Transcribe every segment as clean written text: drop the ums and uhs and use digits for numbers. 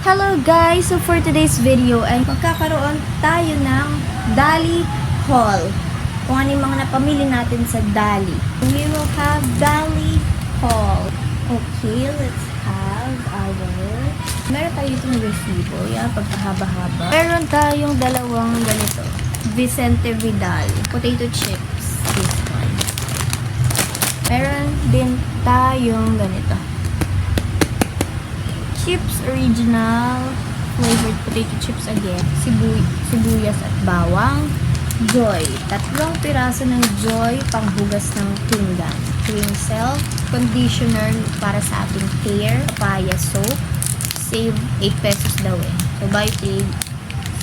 Hello guys! So for today's video ay magkakaroon tayo ng Dali haul. Kung ano yung mga napamili natin sa Dali. We will have Dali haul. Okay, let's have our... Meron tayo itong resibo. Yan, pagkahaba-haba. Meron tayong dalawang ganito. Vicente Vidal. Potato chips. This one. Meron din tayong ganito. Chips original flavored potato chips again, sibuyas at bawang, Joy, 3 piraso ng Joy panghugas ng pinggan, cream self, conditioner para sa ating hair, papaya soap, save 8 pesos daw eh. So buy paid,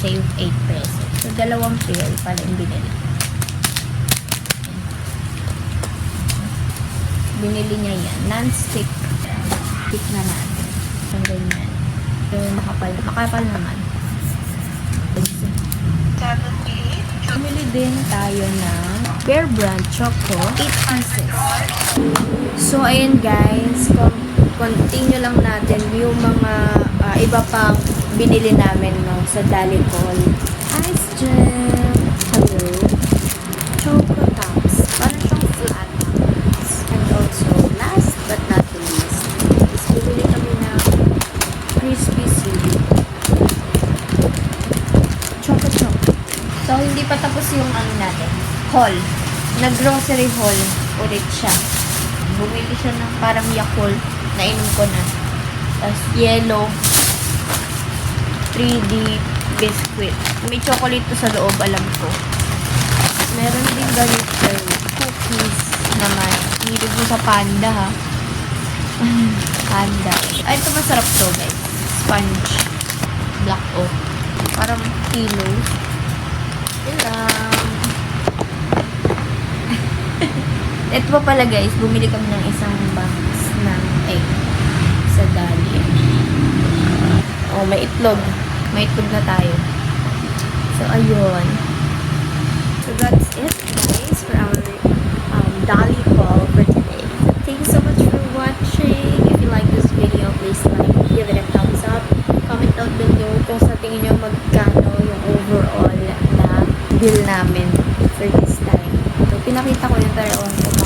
save 8 pesos. So 2 pair pala yung binili. Binili niya yan, non-stick. Stick na natin. Ang ganyan. So, makapal naman. Bumili din tayo ng Bear Brand Choco 8 pieces. So, ayan guys. Continue lang natin yung mga iba pang binili namin sa Dali Haul. Ice gel. Hello. Choco Tops. Parang siyang flat. And also, last but not the least, is bumili kami ng crispy seaweed. Choco. So, hindi pa tapos yung natin. Haul. Nag-grocery haul ulit siya. Bumili siya ng parang Yakult. Nainom ko na. Tapos, yellow 3D biscuit. May chocolate to sa loob, alam ko. Meron din ganito cookies naman. Hilig mo sa panda, ha? Panda. Ay, ito masarap to, guys. Sponge. Black oak. Parang kilos. Ito pa pala, guys. Bumili kami ng isang box ng egg sa Dali. Oh, may itlog. May itlog na tayo. So, ayun. So, that's it, guys, for our Dali haul for today. So, thank you so much for watching. If you like this video, please like, give it a thumbs up. Comment down below kung sa tingin nyo magkano yung overall na bill namin for this time. So, pinakita ko yung tarawan ko.